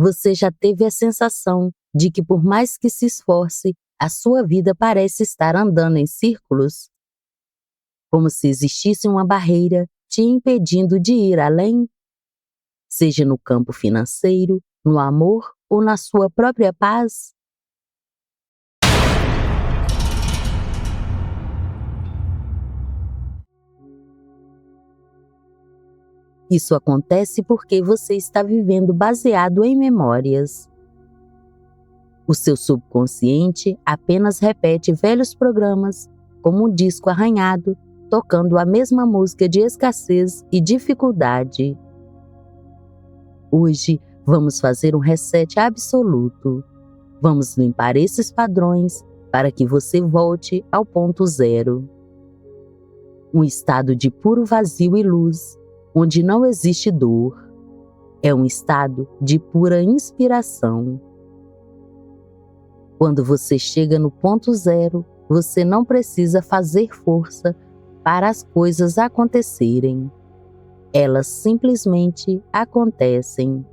Você já teve a sensação de que, por mais que se esforce, a sua vida parece estar andando em círculos? Como se existisse uma barreira te impedindo de ir além? Seja no campo financeiro, no amor ou na sua própria paz? Isso acontece porque você está vivendo baseado em memórias. O seu subconsciente apenas repete velhos programas, como um disco arranhado, tocando a mesma música de escassez e dificuldade. Hoje, vamos fazer um reset absoluto. Vamos limpar esses padrões para que você volte ao ponto zero. Um estado de puro vazio e luz, onde não existe dor. É um estado de pura inspiração. Quando você chega no ponto zero, você não precisa fazer força para as coisas acontecerem. Elas simplesmente acontecem.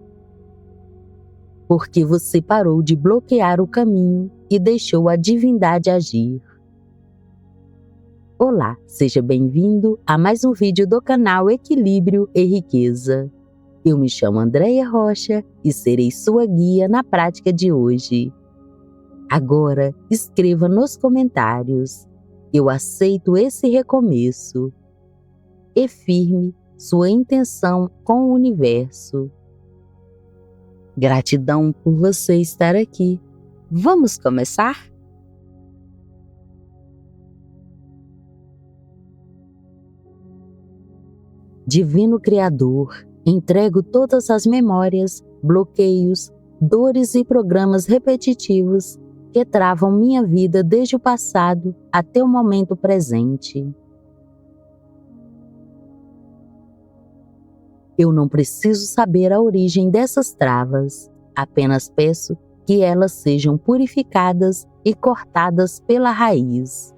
Porque você parou de bloquear o caminho e deixou a divindade agir. Olá, seja bem-vindo a mais um vídeo do canal Equilíbrio e Riqueza. Eu me chamo Andréia Rocha e serei sua guia na prática de hoje. Agora, escreva nos comentários: eu aceito esse recomeço. E firme sua intenção com o universo. Gratidão por você estar aqui. Vamos começar? Divino Criador, entrego todas as memórias, bloqueios, dores e programas repetitivos que travam minha vida desde o passado até o momento presente. Eu não preciso saber a origem dessas travas, apenas peço que elas sejam purificadas e cortadas pela raiz.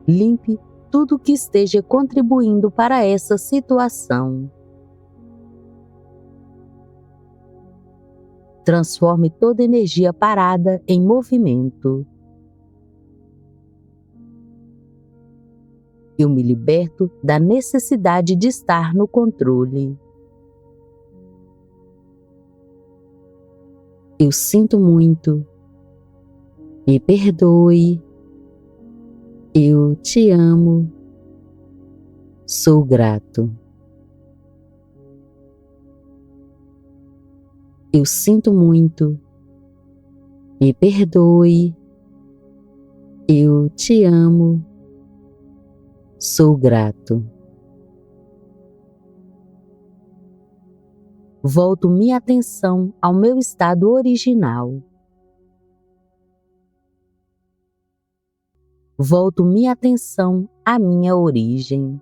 Limpe tudo que esteja contribuindo para essa situação. Transforme toda energia parada em movimento. Eu me liberto da necessidade de estar no controle. Eu sinto muito. Me perdoe. Eu te amo. Sou grato. Eu sinto muito. Me perdoe. Eu te amo. Sou grato. Volto minha atenção ao meu estado original. Volto minha atenção à minha origem.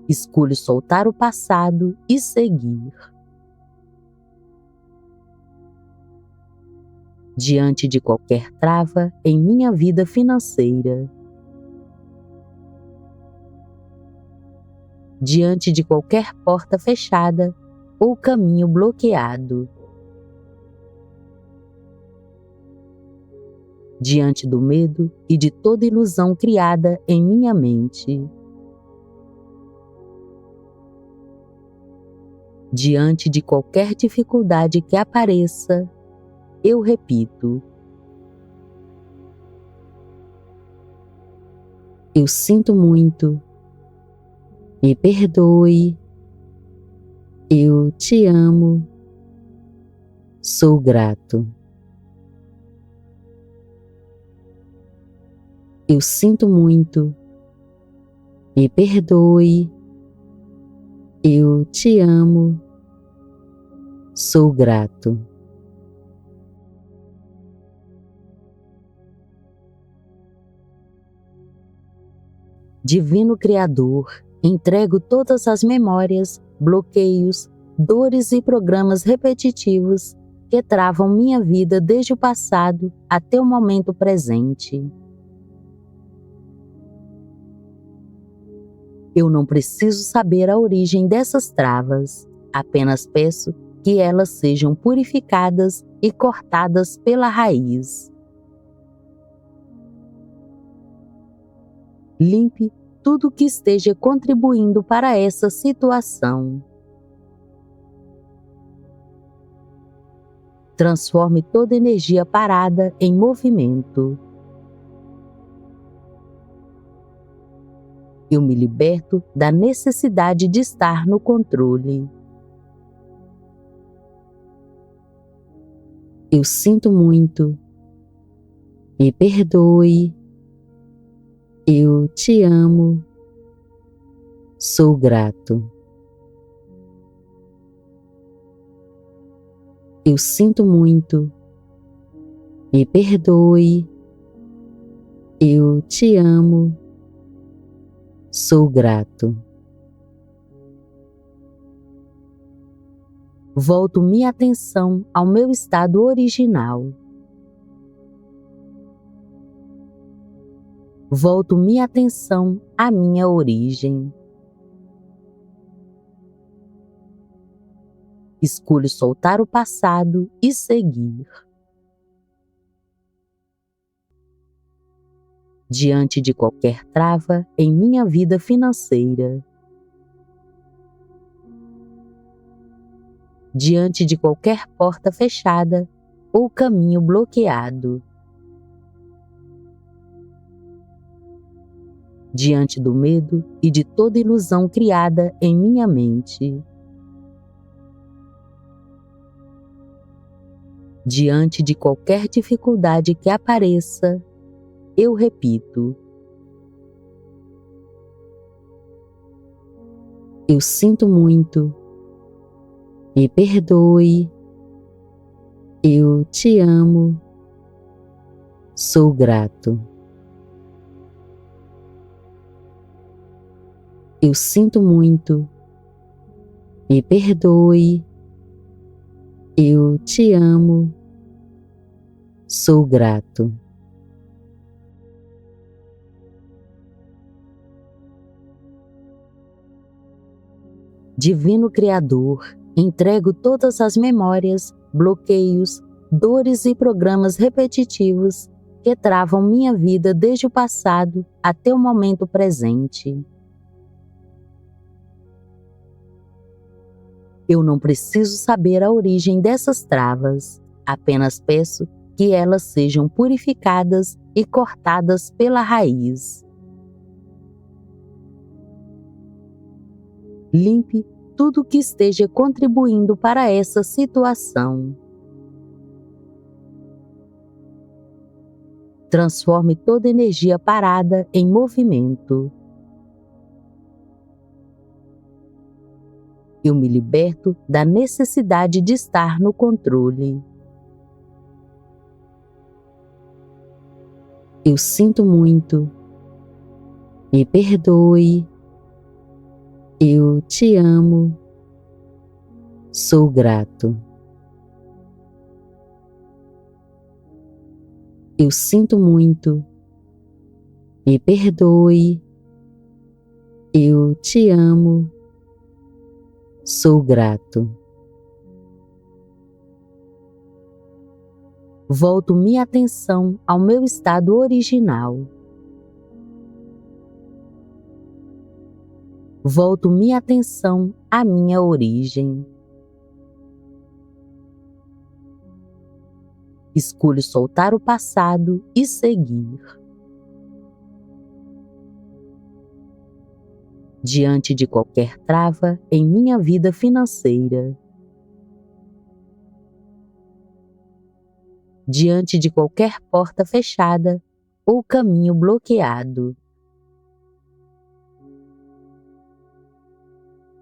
Escolho soltar o passado e seguir. Diante de qualquer trava em minha vida financeira. Diante de qualquer porta fechada ou caminho bloqueado. Diante do medo e de toda ilusão criada em minha mente. Diante de qualquer dificuldade que apareça, eu repito: eu sinto muito. Me perdoe. Eu te amo. Sou grato. Eu sinto muito. Me perdoe. Eu te amo. Sou grato. Divino Criador, entrego todas as memórias, bloqueios, dores e programas repetitivos que travam minha vida desde o passado até o momento presente. Eu não preciso saber a origem dessas travas, apenas peço que elas sejam purificadas e cortadas pela raiz. Limpe tudo que esteja contribuindo para essa situação. Transforme toda energia parada em movimento. Eu me liberto da necessidade de estar no controle. Eu sinto muito. Me perdoe. Eu te amo. Sou grato. Eu sinto muito. Me perdoe. Eu te amo. Sou grato. Volto minha atenção ao meu estado original. Volto minha atenção à minha origem. Escolho soltar o passado e seguir. Diante de qualquer trava em minha vida financeira. Diante de qualquer porta fechada ou caminho bloqueado. Diante do medo e de toda ilusão criada em minha mente. Diante de qualquer dificuldade que apareça, eu repito: eu sinto muito. Me perdoe. Eu te amo. Sou grato. Eu sinto muito. Me perdoe. Eu te amo. Sou grato. Divino Criador, entrego todas as memórias, bloqueios, dores e programas repetitivos que travam minha vida desde o passado até o momento presente. Eu não preciso saber a origem dessas travas, apenas peço que elas sejam purificadas e cortadas pela raiz. Limpe tudo que esteja contribuindo para essa situação. Transforme toda energia parada em movimento. Eu me liberto da necessidade de estar no controle. Eu sinto muito. Me perdoe. Eu te amo. Sou grato. Eu sinto muito. Me perdoe. Eu te amo. Sou grato. Volto minha atenção ao meu estado original. Volto minha atenção à minha origem. Escolho soltar o passado e seguir. Diante de qualquer trava em minha vida financeira. Diante de qualquer porta fechada ou caminho bloqueado.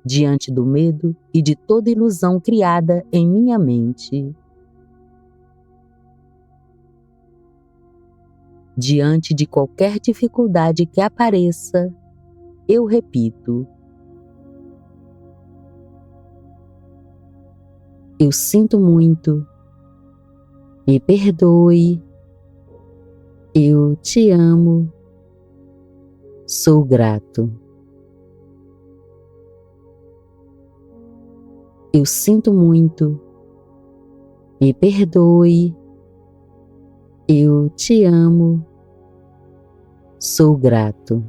Diante do medo e de toda ilusão criada em minha mente. Diante de qualquer dificuldade que apareça, eu repito: eu sinto muito. Me perdoe. Eu te amo. Sou grato. Eu sinto muito. Me perdoe. Eu te amo. Sou grato.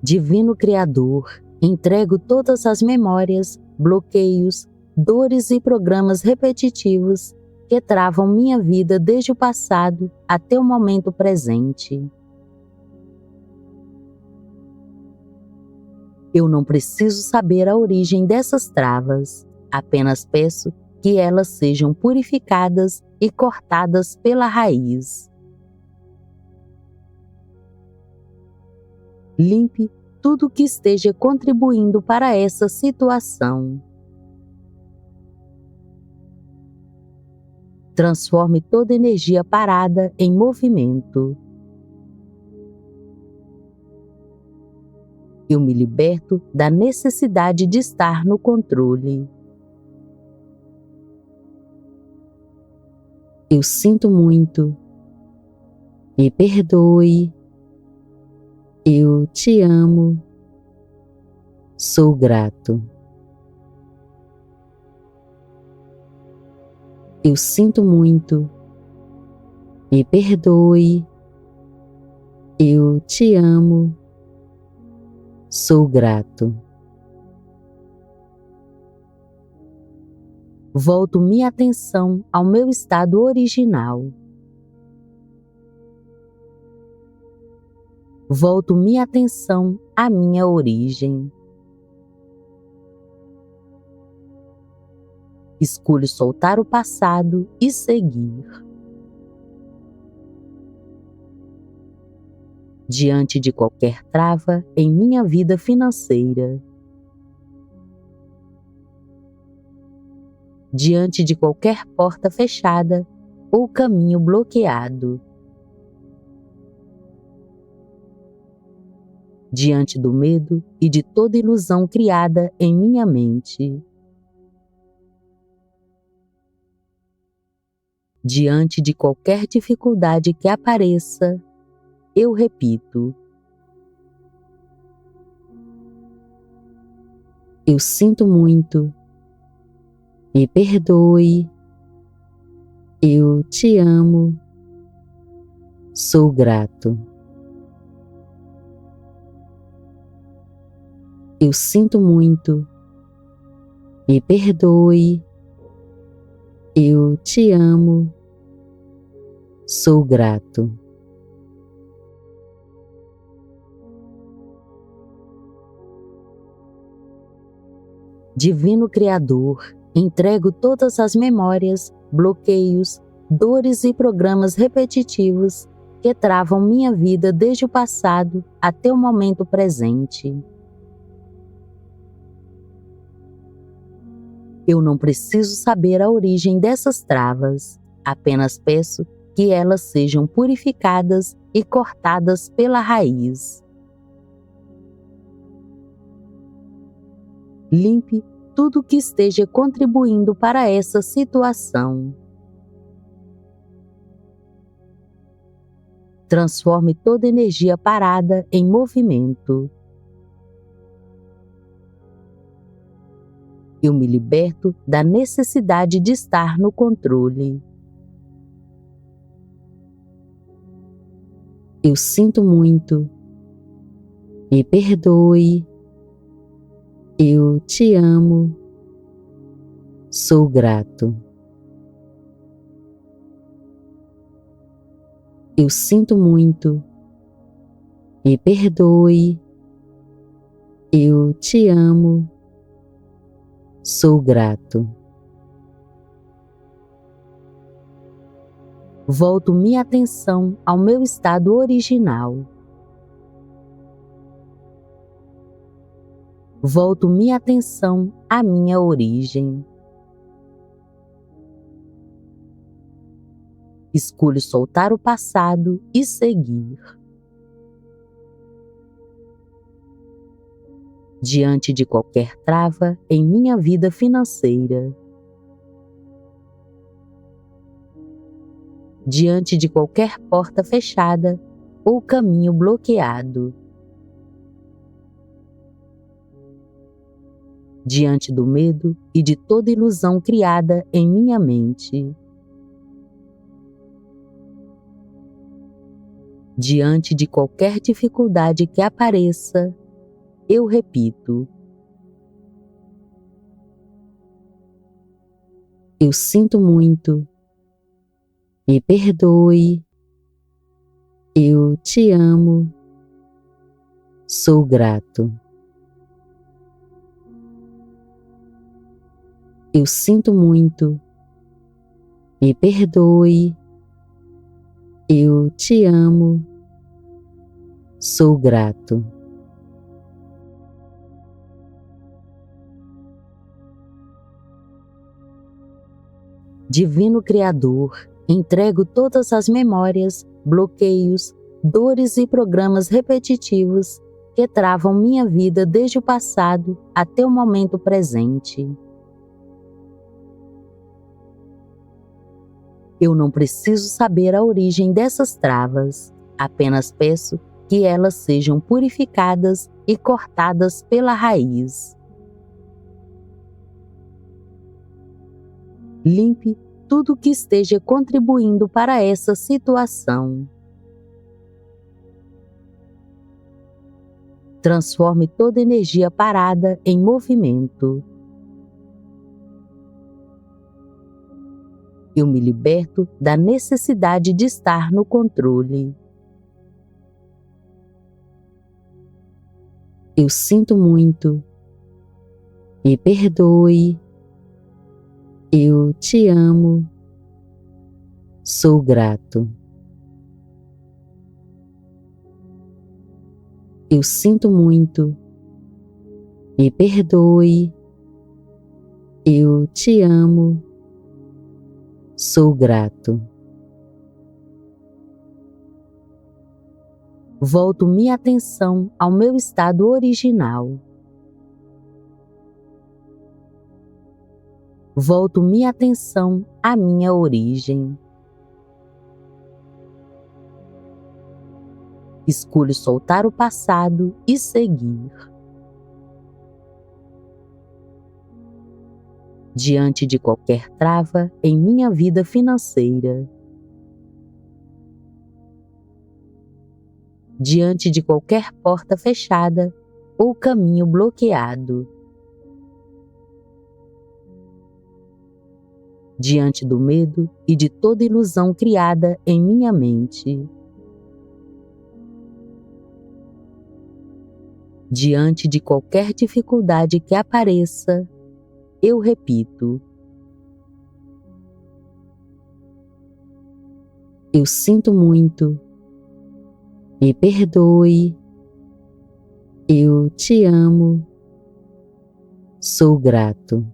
Divino Criador, entrego todas as memórias, bloqueios, dores e programas repetitivos que travam minha vida desde o passado até o momento presente. Eu não preciso saber a origem dessas travas, apenas peço que elas sejam purificadas e cortadas pela raiz. Limpe tudo que esteja contribuindo para essa situação. Transforme toda energia parada em movimento. Eu me liberto da necessidade de estar no controle. Eu sinto muito. Me perdoe. Eu te amo. Sou grato. Eu sinto muito. Me perdoe. Eu te amo. Sou grato. Volto minha atenção ao meu estado original. Volto minha atenção à minha origem. Escolho soltar o passado e seguir. Diante de qualquer trava em minha vida financeira. Diante de qualquer porta fechada ou caminho bloqueado. Diante do medo e de toda ilusão criada em minha mente. Diante de qualquer dificuldade que apareça, eu repito: eu sinto muito. Me perdoe. Eu te amo. Sou grato. Eu sinto muito. Me perdoe. Eu te amo. Sou grato. Divino Criador, entrego todas as memórias, bloqueios, dores e programas repetitivos que travam minha vida desde o passado até o momento presente. Eu não preciso saber a origem dessas travas, apenas peço que elas sejam purificadas e cortadas pela raiz. Limpe tudo que esteja contribuindo para essa situação. Transforme toda energia parada em movimento. Eu me liberto da necessidade de estar no controle. Eu sinto muito. Me perdoe. Eu te amo. Sou grato. Eu sinto muito. Me perdoe. Eu te amo. Sou grato. Volto minha atenção ao meu estado original. Volto minha atenção à minha origem. Escolho soltar o passado e seguir. Diante de qualquer trava em minha vida financeira. Diante de qualquer porta fechada ou caminho bloqueado. Diante do medo e de toda ilusão criada em minha mente. Diante de qualquer dificuldade que apareça, eu repito: eu sinto muito, me perdoe, eu te amo, sou grato. Eu sinto muito, me perdoe, eu te amo, sou grato. Divino Criador, entrego todas as memórias, bloqueios, dores e programas repetitivos que travam minha vida desde o passado até o momento presente. Eu não preciso saber a origem dessas travas, apenas peço que elas sejam purificadas e cortadas pela raiz. Limpe tudo que esteja contribuindo para essa situação. Transforme toda energia parada em movimento. Eu me liberto da necessidade de estar no controle. Eu sinto muito, me perdoe, eu te amo, sou grato. Eu sinto muito, me perdoe, eu te amo, sou grato. Volto minha atenção ao meu estado original. Volto minha atenção à minha origem. Escolho soltar o passado e seguir. Diante de qualquer trava em minha vida financeira. Diante de qualquer porta fechada ou caminho bloqueado. Diante do medo e de toda ilusão criada em minha mente. Diante de qualquer dificuldade que apareça, eu repito: eu sinto muito, me perdoe, eu te amo, sou grato.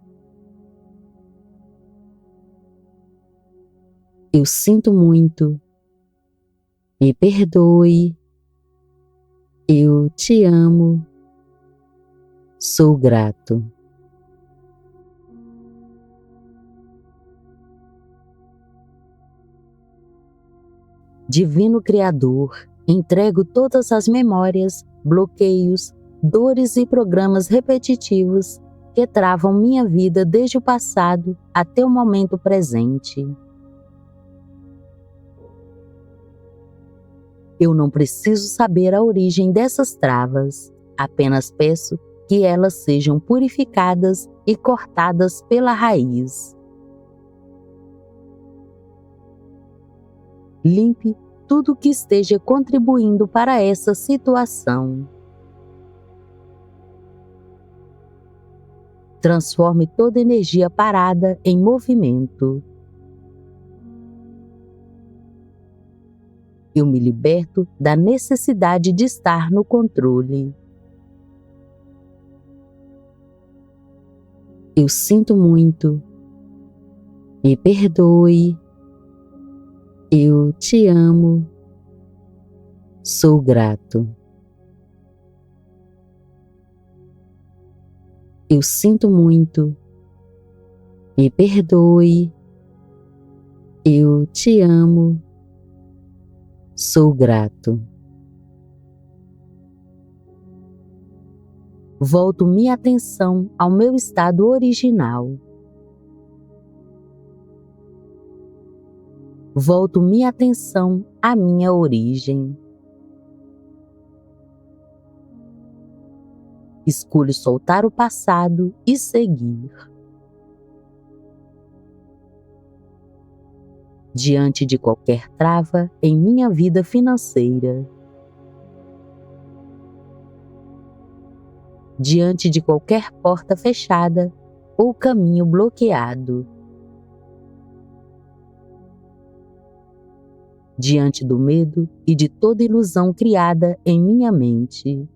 Eu sinto muito, me perdoe, eu te amo, sou grato. Divino Criador, entrego todas as memórias, bloqueios, dores e programas repetitivos que travam minha vida desde o passado até o momento presente. Eu não preciso saber a origem dessas travas, apenas peço que elas sejam purificadas e cortadas pela raiz. Limpe tudo que esteja contribuindo para essa situação. Transforme toda energia parada em movimento. Eu me liberto da necessidade de estar no controle. Eu sinto muito, me perdoe, eu te amo, sou grato. Eu sinto muito, me perdoe, eu te amo, sou grato. Volto minha atenção ao meu estado original. Volto minha atenção à minha origem. Escolho soltar o passado e seguir. Diante de qualquer trava em minha vida financeira. Diante de qualquer porta fechada ou caminho bloqueado. Diante do medo e de toda ilusão criada em minha mente.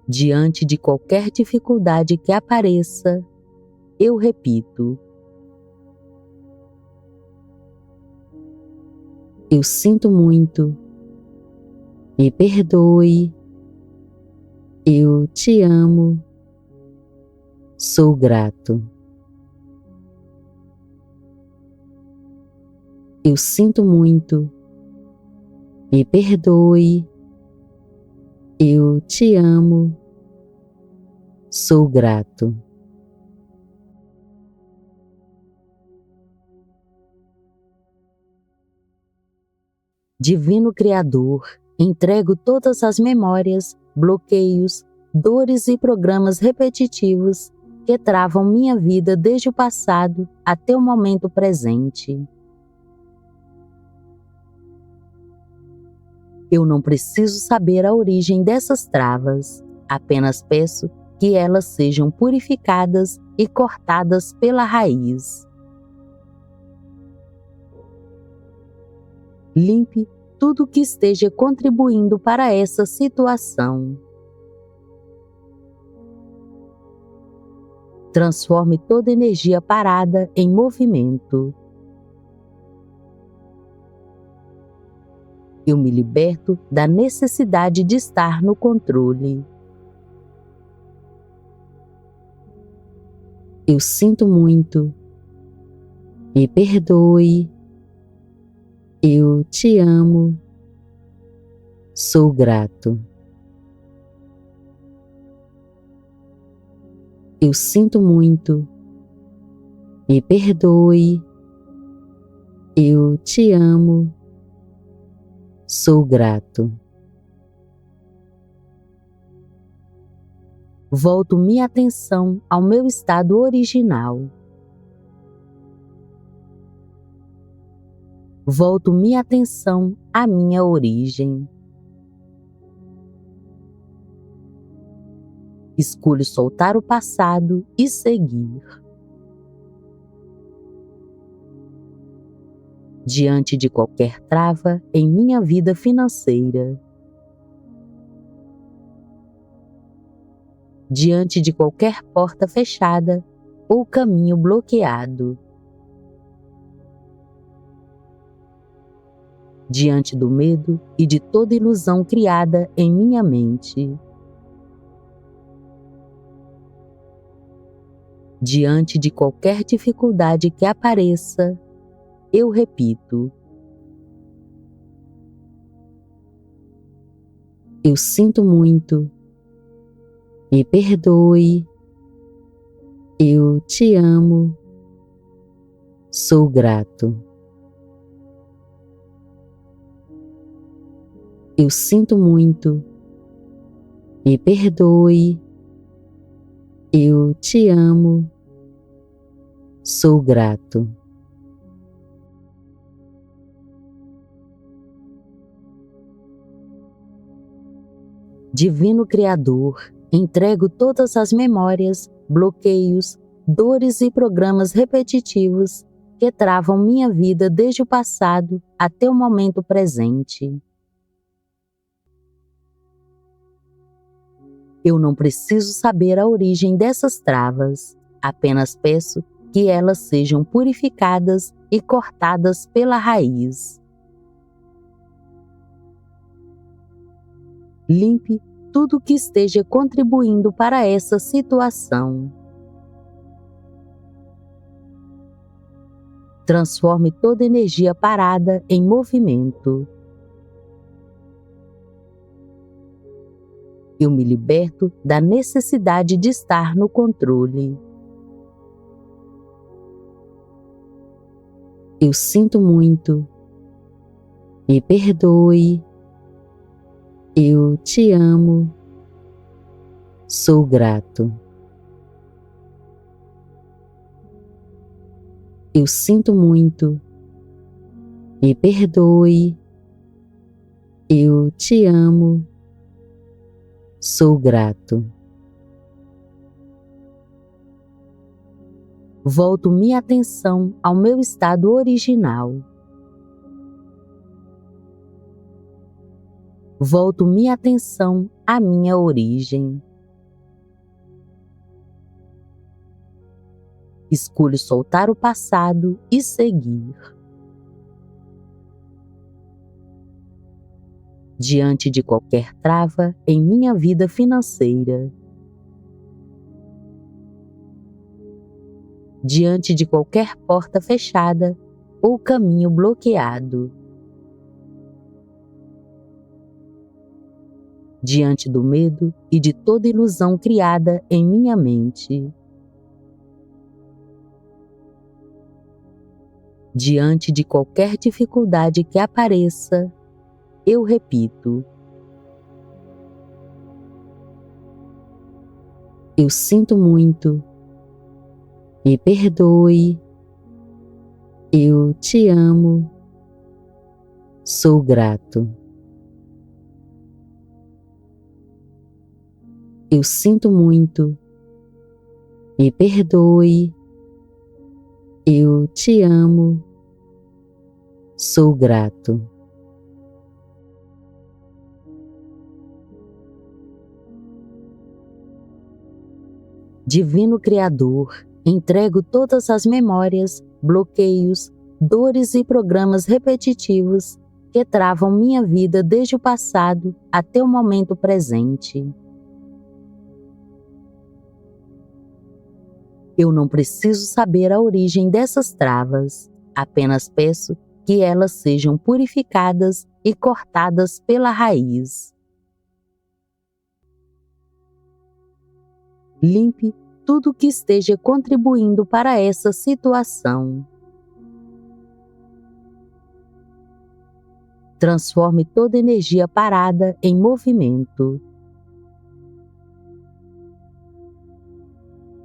Diante de qualquer dificuldade que apareça, eu repito: eu sinto muito, me perdoe, eu te amo, sou grato. Eu sinto muito, me perdoe, eu te amo, sou grato. Divino Criador, entrego todas as memórias, bloqueios, dores e programas repetitivos que travam minha vida desde o passado até o momento presente. Eu não preciso saber a origem dessas travas, apenas peço que elas sejam purificadas e cortadas pela raiz. Limpe tudo que esteja contribuindo para essa situação. Transforme toda energia parada em movimento. Eu me liberto da necessidade de estar no controle. Eu sinto muito, me perdoe, eu te amo, sou grato. Eu sinto muito, me perdoe, eu te amo, sou grato. Volto minha atenção ao meu estado original. Volto minha atenção à minha origem. Escolho soltar o passado e seguir. Diante de qualquer trava em minha vida financeira. Diante de qualquer porta fechada ou caminho bloqueado. Diante do medo e de toda ilusão criada em minha mente. Diante de qualquer dificuldade que apareça, eu repito: eu sinto muito, me perdoe, eu te amo, sou grato. Eu sinto muito, me perdoe, eu te amo, sou grato. Divino Criador, entrego todas as memórias, bloqueios, dores e programas repetitivos que travam minha vida desde o passado até o momento presente. Eu não preciso saber a origem dessas travas, apenas peço que elas sejam purificadas e cortadas pela raiz. Limpe tudo que esteja contribuindo para essa situação. Transforme toda energia parada em movimento. Eu me liberto da necessidade de estar no controle. Eu sinto muito. Me perdoe. Eu te amo. Sou grato. Eu sinto muito. Me perdoe. Eu te amo. Sou grato. Volto minha atenção ao meu estado original. Volto minha atenção à minha origem. Escolho soltar o passado e seguir. Diante de qualquer trava em minha vida financeira. Diante de qualquer porta fechada ou caminho bloqueado. Diante do medo e de toda ilusão criada em minha mente. Diante de qualquer dificuldade que apareça, eu repito: eu sinto muito. Me perdoe. Eu te amo. Sou grato. Eu sinto muito. Me perdoe. Eu te amo. Sou grato. Divino Criador, entrego todas as memórias, bloqueios, dores e programas repetitivos que travam minha vida desde o passado até o momento presente. Eu não preciso saber a origem dessas travas, apenas peço que elas sejam purificadas e cortadas pela raiz. Limpe tudo que esteja contribuindo para essa situação. Transforme toda energia parada em movimento.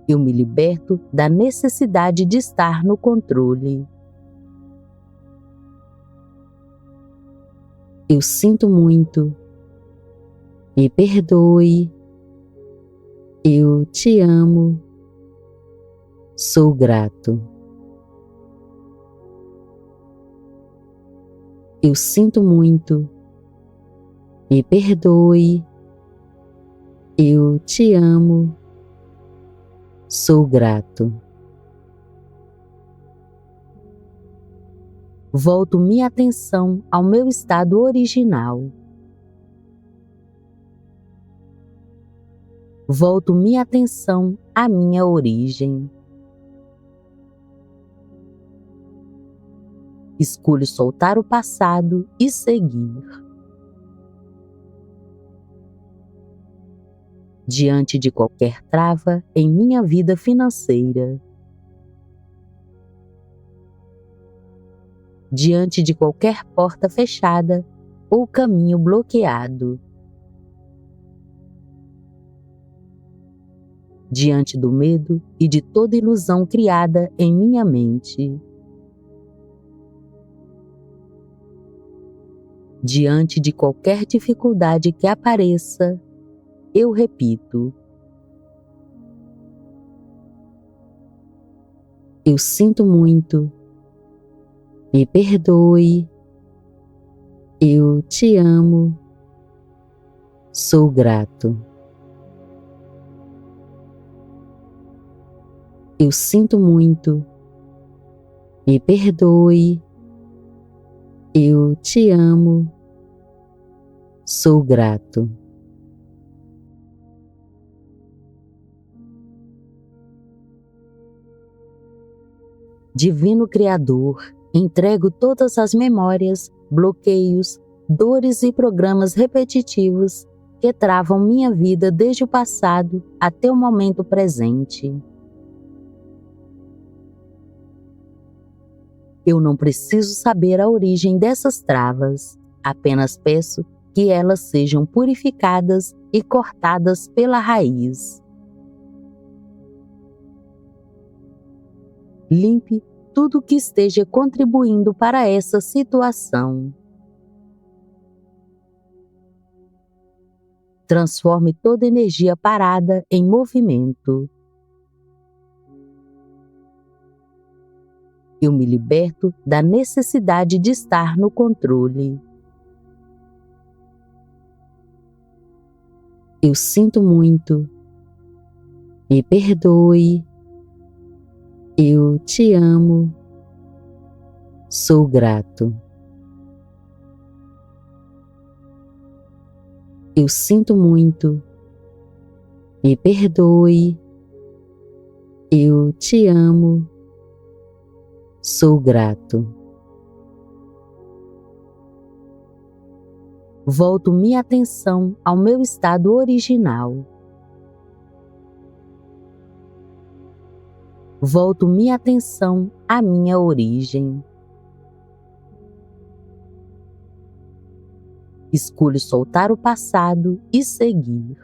Eu me liberto da necessidade de estar no controle. Eu sinto muito. Me perdoe. Eu te amo. Sou grato. Eu sinto muito. Me perdoe. Eu te amo. Sou grato. Volto minha atenção ao meu estado original. Volto minha atenção à minha origem. Escolho soltar o passado e seguir. Diante de qualquer trava em minha vida financeira. Diante de qualquer porta fechada ou caminho bloqueado. Diante do medo e de toda ilusão criada em minha mente. Diante de qualquer dificuldade que apareça, eu repito: eu sinto muito. Me perdoe. Eu te amo. Sou grato. Eu sinto muito. Me perdoe. Eu te amo. Sou grato. Divino Criador, entrego todas as memórias, bloqueios, dores e programas repetitivos que travam minha vida desde o passado até o momento presente. Eu não preciso saber a origem dessas travas, apenas peço que elas sejam purificadas e cortadas pela raiz. Limpe tudo que esteja contribuindo para essa situação. Transforme toda energia parada em movimento. Eu me liberto da necessidade de estar no controle. Eu sinto muito. Me perdoe. Eu te amo. Sou grato. Eu sinto muito. Me perdoe. Eu te amo. Sou grato. Volto minha atenção ao meu estado original. Volto minha atenção à minha origem. Escolho soltar o passado e seguir.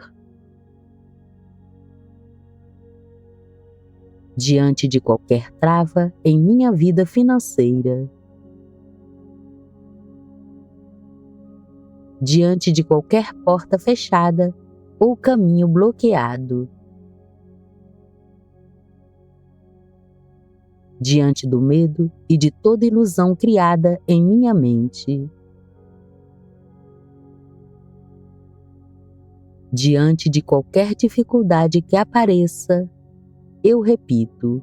Diante de qualquer trava em minha vida financeira. Diante de qualquer porta fechada ou caminho bloqueado. Diante do medo e de toda ilusão criada em minha mente. Diante de qualquer dificuldade que apareça, eu repito: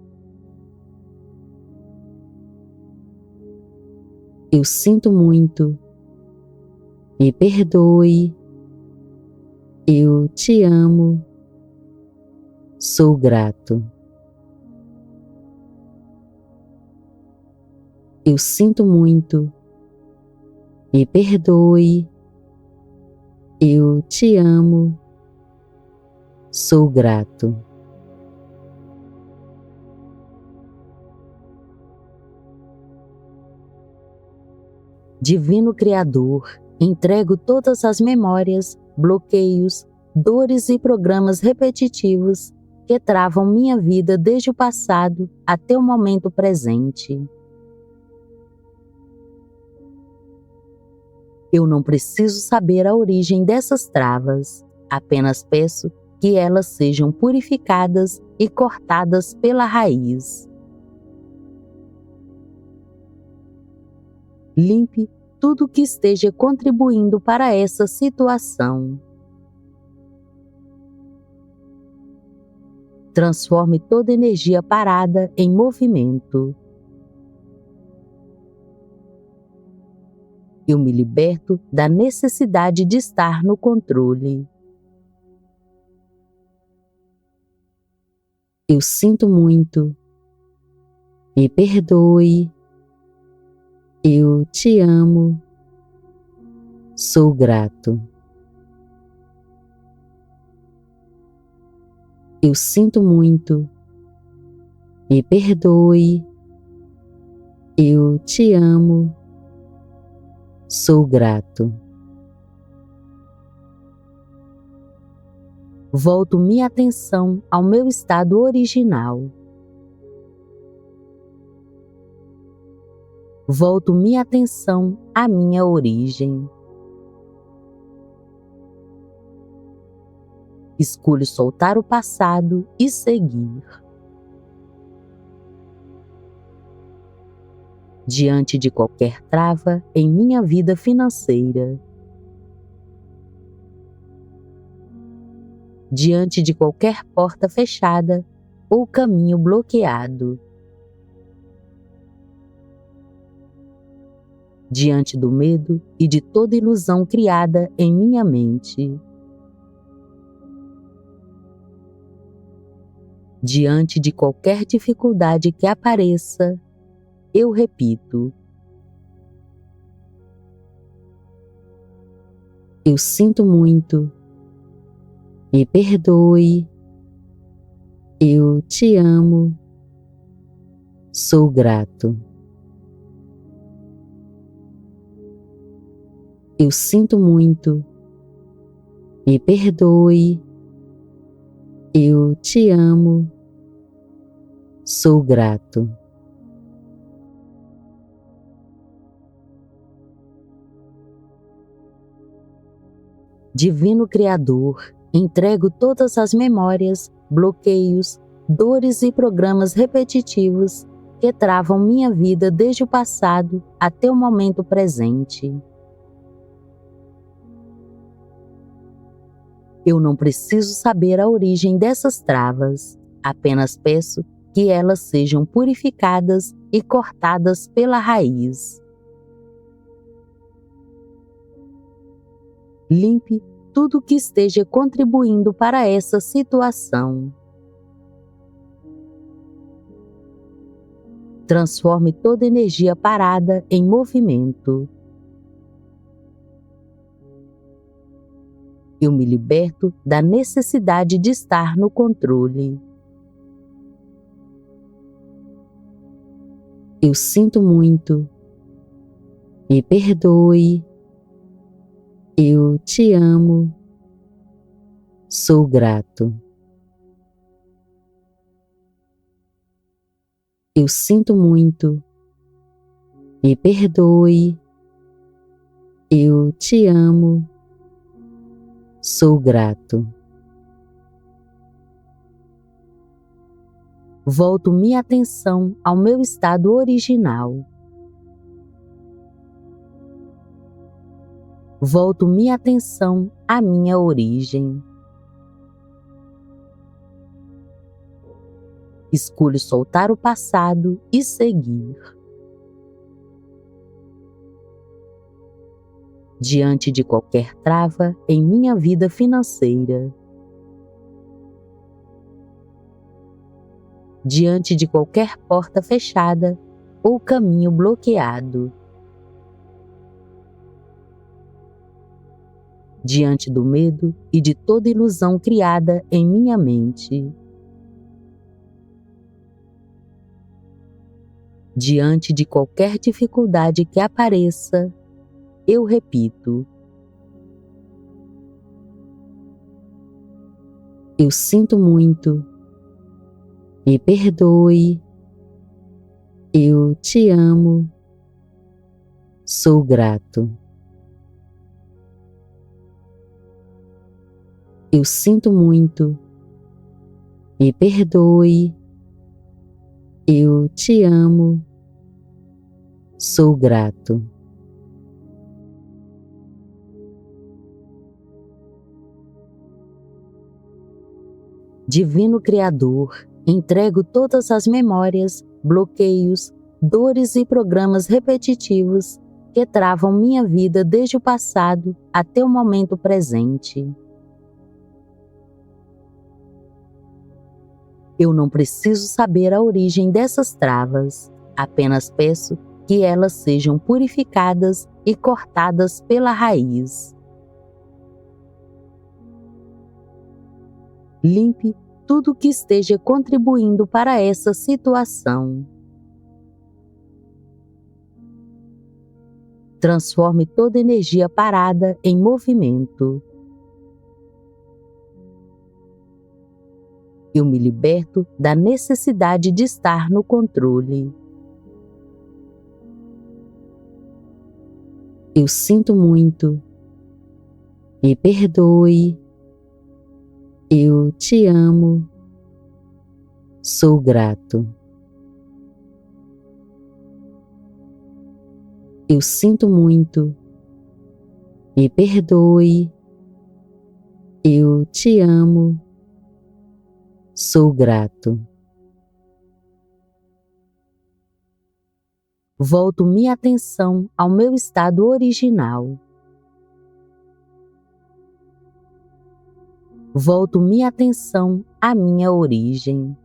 eu sinto muito. Me perdoe. Eu te amo. Sou grato. Eu sinto muito. Me perdoe. Eu te amo. Sou grato. Divino Criador, entrego todas as memórias, bloqueios, dores e programas repetitivos que travam minha vida desde o passado até o momento presente. Eu não preciso saber a origem dessas travas, apenas peço que elas sejam purificadas e cortadas pela raiz. Limpe tudo que esteja contribuindo para essa situação. Transforme toda energia parada em movimento. Eu me liberto da necessidade de estar no controle. Eu sinto muito. Me perdoe. Eu te amo. Sou grato. Eu sinto muito. Me perdoe. Eu te amo. Sou grato. Volto minha atenção ao meu estado original. Volto minha atenção à minha origem. Escolho soltar o passado e seguir. Diante de qualquer trava em minha vida financeira. Diante de qualquer porta fechada ou caminho bloqueado. Diante do medo e de toda ilusão criada em minha mente. Diante de qualquer dificuldade que apareça, eu repito: eu sinto muito. Me perdoe. Eu te amo. Sou grato. Eu sinto muito. Me perdoe. Eu te amo. Sou grato. Divino Criador, entrego todas as memórias, bloqueios, dores e programas repetitivos que travam minha vida desde o passado até o momento presente. Eu não preciso saber a origem dessas travas, apenas peço que elas sejam purificadas e cortadas pela raiz. Limpe tudo que esteja contribuindo para essa situação. Transforme toda energia parada em movimento. Eu me liberto da necessidade de estar no controle. Eu sinto muito. Me perdoe. Eu te amo. Sou grato. Eu sinto muito. Me perdoe. Eu te amo. Sou grato. Volto minha atenção ao meu estado original. Volto minha atenção à minha origem. Escolho soltar o passado e seguir. Diante de qualquer trava em minha vida financeira. Diante de qualquer porta fechada ou caminho bloqueado. Diante do medo e de toda ilusão criada em minha mente. Diante de qualquer dificuldade que apareça, eu repito: eu sinto muito. Me perdoe. Eu te amo. Sou grato. Eu sinto muito. Me perdoe. Eu te amo. Sou grato. Divino Criador, entrego todas as memórias, bloqueios, dores e programas repetitivos que travam minha vida desde o passado até o momento presente. Eu não preciso saber a origem dessas travas, apenas peço que elas sejam purificadas e cortadas pela raiz. Limpe tudo que esteja contribuindo para essa situação. Transforme toda energia parada em movimento. Eu me liberto da necessidade de estar no controle. Eu sinto muito. Me perdoe. Eu te amo. Sou grato. Eu sinto muito. Me perdoe. Eu te amo. Sou grato. Volto minha atenção ao meu estado original. Volto minha atenção à minha origem.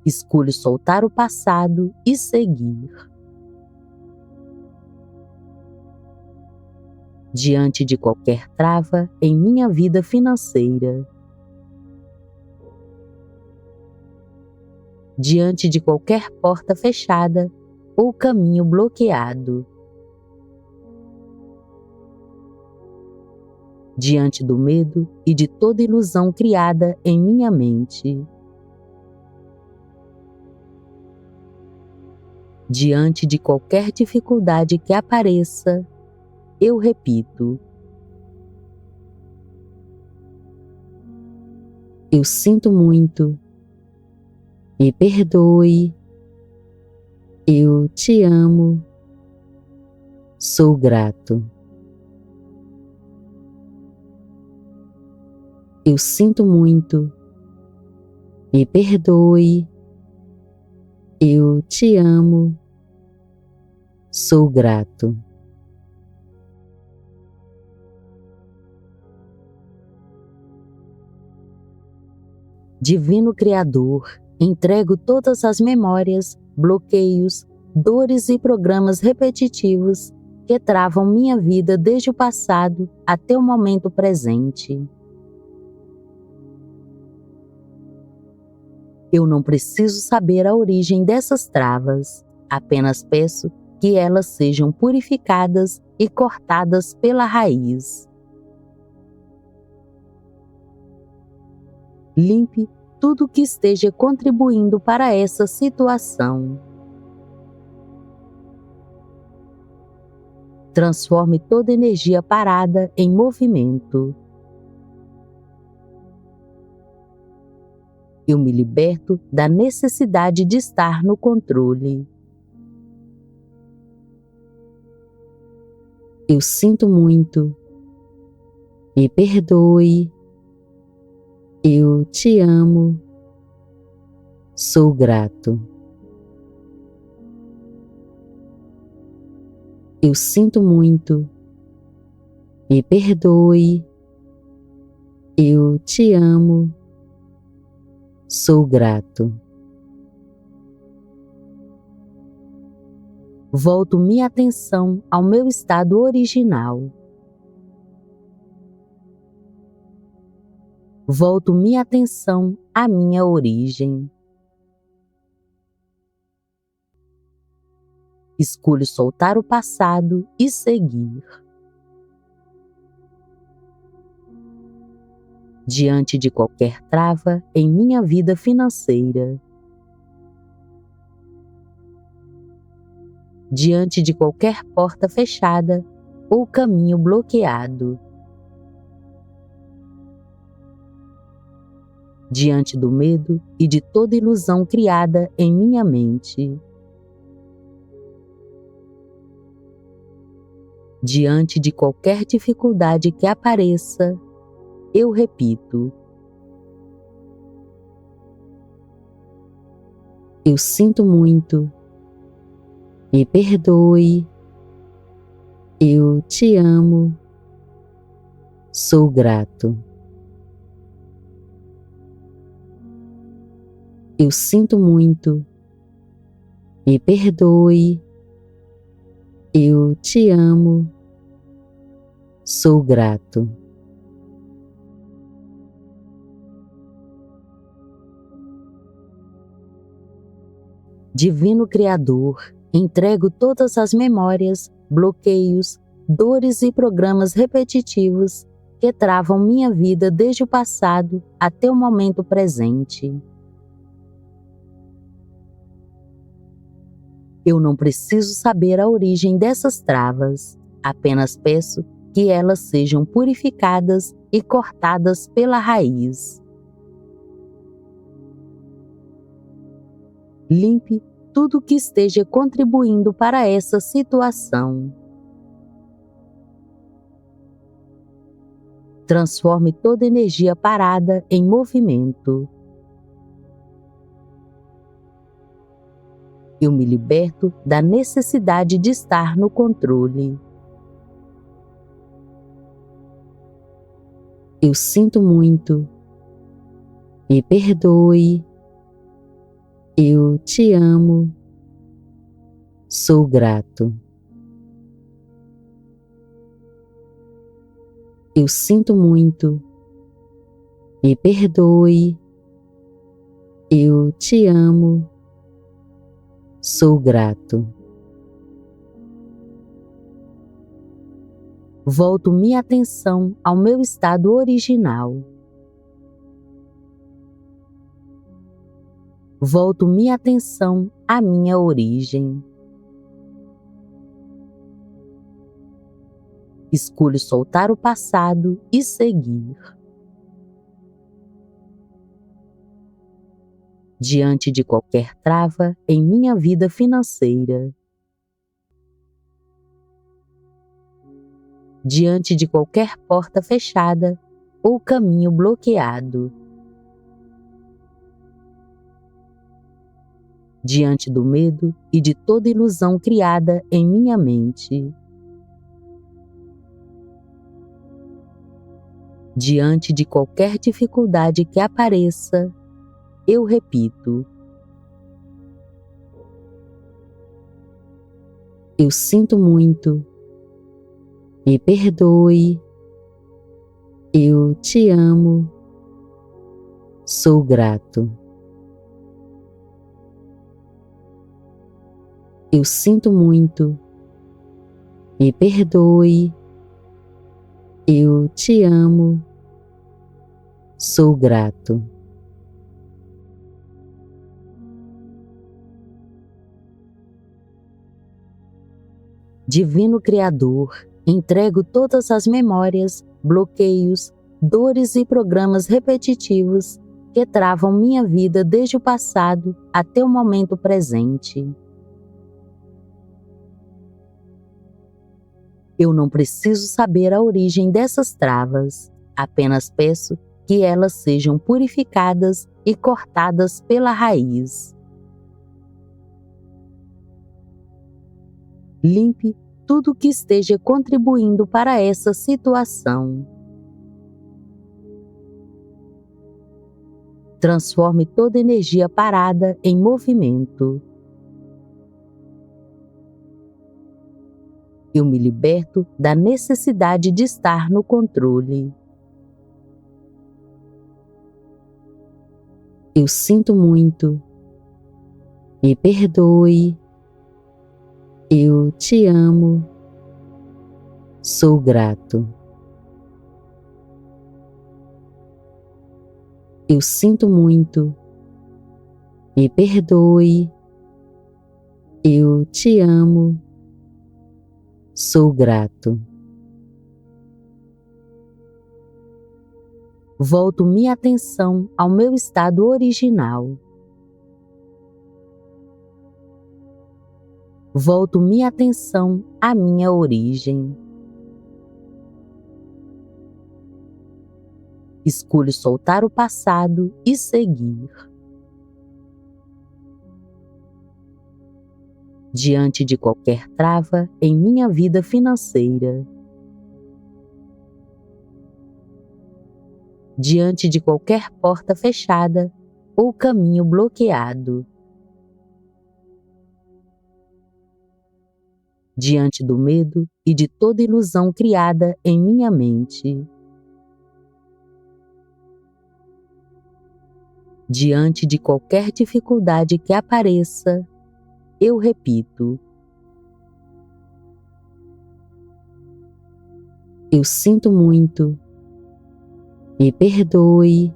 Escolho soltar o passado e seguir. diante de qualquer trava em minha vida financeira, diante de qualquer porta fechada ou caminho bloqueado, diante do medo e de toda ilusão criada em minha mente, diante de qualquer dificuldade que apareça, eu repito: eu sinto muito, me perdoe, eu te amo, sou grato. Eu sinto muito, me perdoe, eu te amo, sou grato. Divino Criador, entrego todas as memórias, bloqueios, dores e programas repetitivos que travam minha vida desde o passado até o momento presente. Eu não preciso saber a origem dessas travas, apenas peço que elas sejam purificadas e cortadas pela raiz. Limpe tudo que esteja contribuindo para essa situação. Transforme toda energia parada em movimento. Eu me liberto da necessidade de estar no controle. Eu sinto muito, me perdoe, eu te amo, sou grato. Eu sinto muito, me perdoe, eu te amo, sou grato. Volto minha atenção ao meu estado original. Volto minha atenção à minha origem. Escolho soltar o passado e seguir. Diante de qualquer trava em minha vida financeira, diante de qualquer porta fechada ou caminho bloqueado, diante do medo e de toda ilusão criada em minha mente, diante de qualquer dificuldade que apareça, eu repito: eu sinto muito, me perdoe, eu te amo, sou grato. Eu sinto muito, me perdoe, eu te amo, sou grato. Divino Criador, entrego todas as memórias, bloqueios, dores e programas repetitivos que travam minha vida desde o passado até o momento presente. Eu não preciso saber a origem dessas travas, apenas peço que elas sejam purificadas e cortadas pela raiz. Limpe tudo que esteja contribuindo para essa situação. Transforme toda energia parada em movimento. Eu me liberto da necessidade de estar no controle. Eu sinto muito, me perdoe, eu te amo, sou grato. Eu sinto muito. Me perdoe. Eu te amo. Sou grato. Volto minha atenção ao meu estado original. Volto minha atenção à minha origem. Escolho soltar o passado e seguir. Diante de qualquer trava em minha vida financeira. Diante de qualquer porta fechada ou caminho bloqueado. Diante do medo e de toda ilusão criada em minha mente. Diante de qualquer dificuldade que apareça, eu repito: eu sinto muito. Me perdoe. Eu te amo. Sou grato. Eu sinto muito. Me perdoe. Eu te amo. Sou grato. Divino Criador, entrego todas as memórias, bloqueios, dores e programas repetitivos que travam minha vida desde o passado até o momento presente. Eu não preciso saber a origem dessas travas, apenas peço que elas sejam purificadas e cortadas pela raiz. Limpe tudo que esteja contribuindo para essa situação. Transforme toda energia parada em movimento. Eu me liberto da necessidade de estar no controle. Eu sinto muito. Me perdoe. Eu te amo. Sou grato. Eu sinto muito. Me perdoe. Eu te amo. Sou grato. Volto minha atenção ao meu estado original. Volto minha atenção à minha origem. Escolho soltar o passado e seguir. Diante de qualquer trava em minha vida financeira. Diante de qualquer porta fechada ou caminho bloqueado. Diante do medo e de toda ilusão criada em minha mente. Diante de qualquer dificuldade que apareça, eu repito: eu sinto muito. Me perdoe.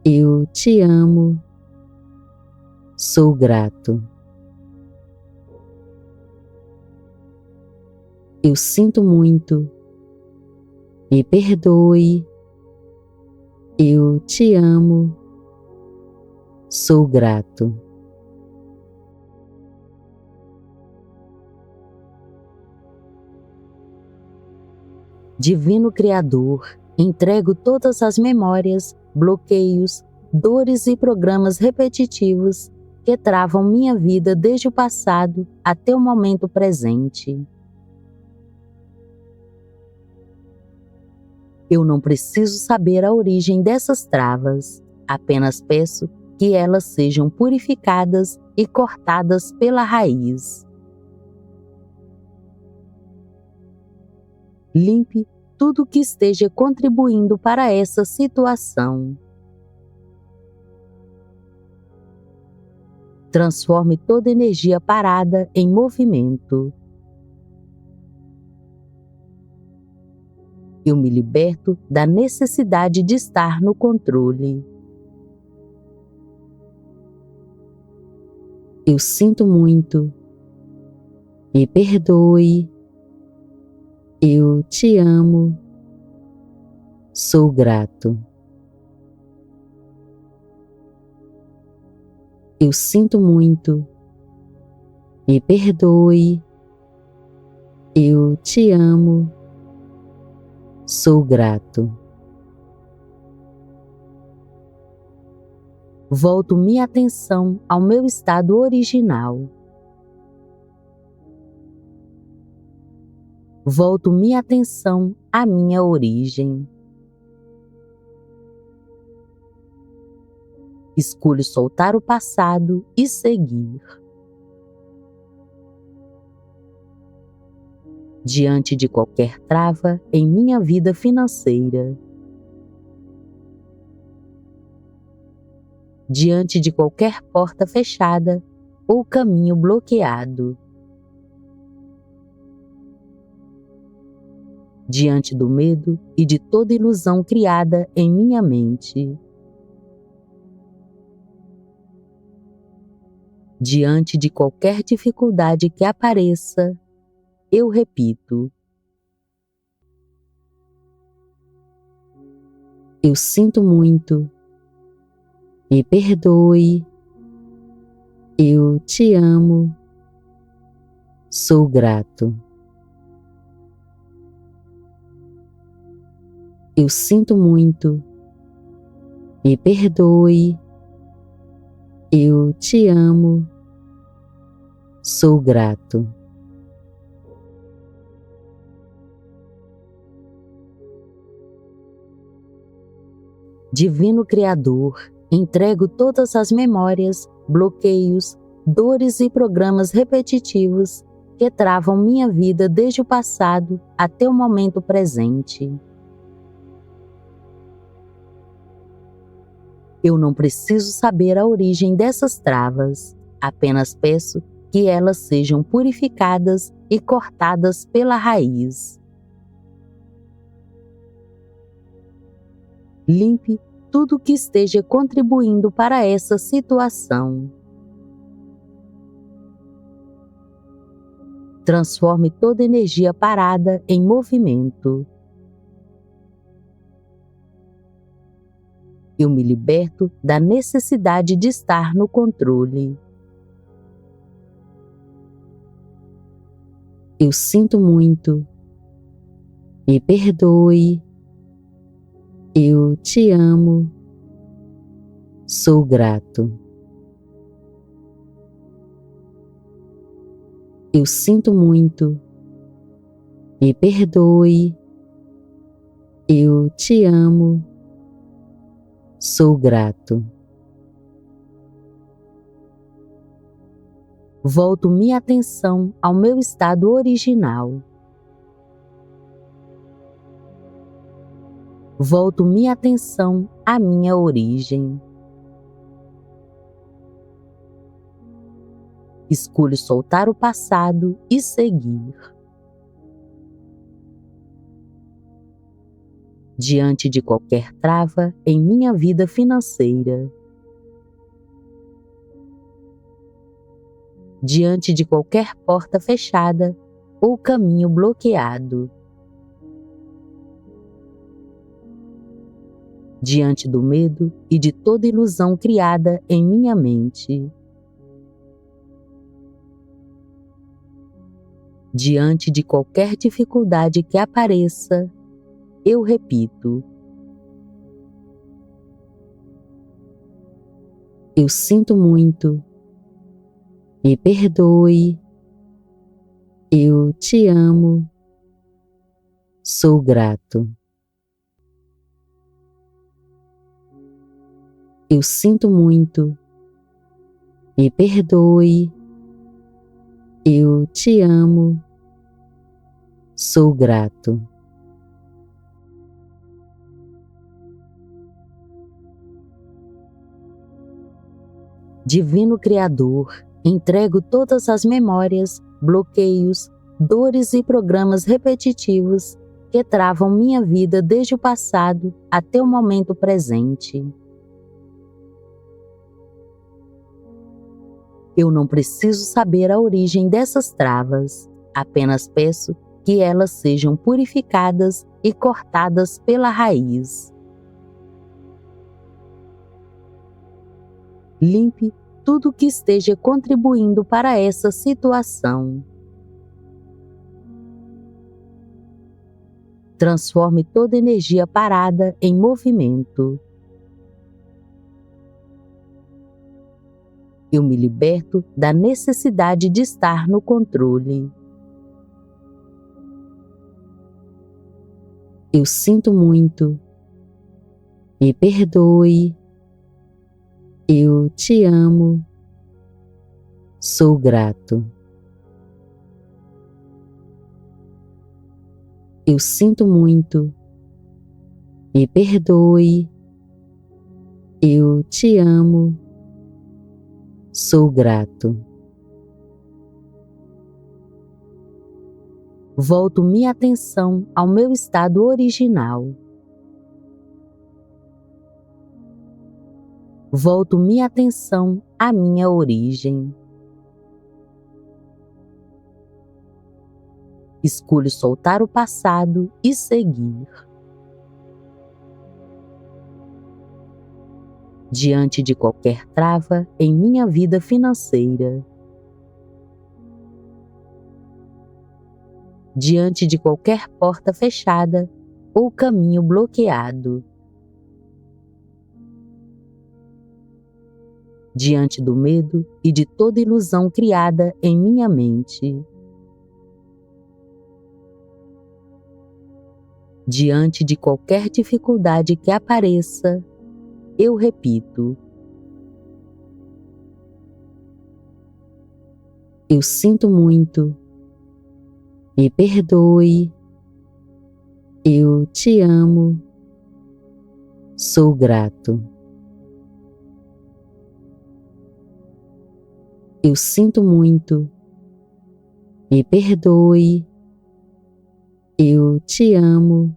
Eu te amo. Sou grato. Eu sinto muito. Me perdoe. Eu te amo. Sou grato. Divino Criador, entrego todas as memórias, bloqueios, dores e programas repetitivos que travam minha vida desde o passado até o momento presente. Eu não preciso saber a origem dessas travas, apenas peço que elas sejam purificadas e cortadas pela raiz. Limpe tudo que esteja contribuindo para essa situação. Transforme toda energia parada em movimento. Eu me liberto da necessidade de estar no controle. Eu sinto muito. Me perdoe. Eu te amo. Sou grato. Eu sinto muito. Me perdoe. Eu te amo. Sou grato. Volto minha atenção ao meu estado original. Volto minha atenção à minha origem. Escolho soltar o passado e seguir. Diante de qualquer trava em minha vida financeira. Diante de qualquer porta fechada ou caminho bloqueado. Diante do medo e de toda ilusão criada em minha mente. Diante de qualquer dificuldade que apareça, eu repito: eu sinto muito. Me perdoe. Eu te amo. Sou grato. Eu sinto muito. Me perdoe. Eu te amo. Sou grato. Divino Criador, entrego todas as memórias, bloqueios, dores e programas repetitivos que travam minha vida desde o passado até o momento presente. Eu não preciso saber a origem dessas travas, apenas peço que elas sejam purificadas e cortadas pela raiz. Limpe tudo que esteja contribuindo para essa situação. Transforme toda energia parada em movimento. Eu me liberto da necessidade de estar no controle. Eu sinto muito. Me perdoe. Eu te amo. Sou grato. Eu sinto muito. Me perdoe. Eu te amo. Sou grato. Volto minha atenção ao meu estado original. Volto minha atenção à minha origem. Escolho soltar o passado e seguir. Diante de qualquer trava em minha vida financeira. Diante de qualquer porta fechada ou caminho bloqueado. Diante do medo e de toda ilusão criada em minha mente. Diante de qualquer dificuldade que apareça, eu repito: eu sinto muito. Me perdoe. Eu te amo. Sou grato. Eu sinto muito. Me perdoe. Eu te amo. Sou grato. Divino Criador, entrego todas as memórias, bloqueios, dores e programas repetitivos que travam minha vida desde o passado até o momento presente. Eu não preciso saber a origem dessas travas, apenas peço que elas sejam purificadas e cortadas pela raiz. Limpe tudo que esteja contribuindo para essa situação. Transforme toda energia parada em movimento. Eu me liberto da necessidade de estar no controle. Eu sinto muito. Me perdoe. Eu te amo. Sou grato. Eu sinto muito. Me perdoe. Eu te amo. Sou grato. Volto minha atenção ao meu estado original. Volto minha atenção à minha origem. Escolho soltar o passado e seguir. Diante de qualquer trava em minha vida financeira. Diante de qualquer porta fechada ou caminho bloqueado. Diante do medo e de toda ilusão criada em minha mente. Diante de qualquer dificuldade que apareça, eu repito: eu sinto muito. Me perdoe. Eu te amo. Sou grato. Eu sinto muito. Me perdoe. Eu te amo.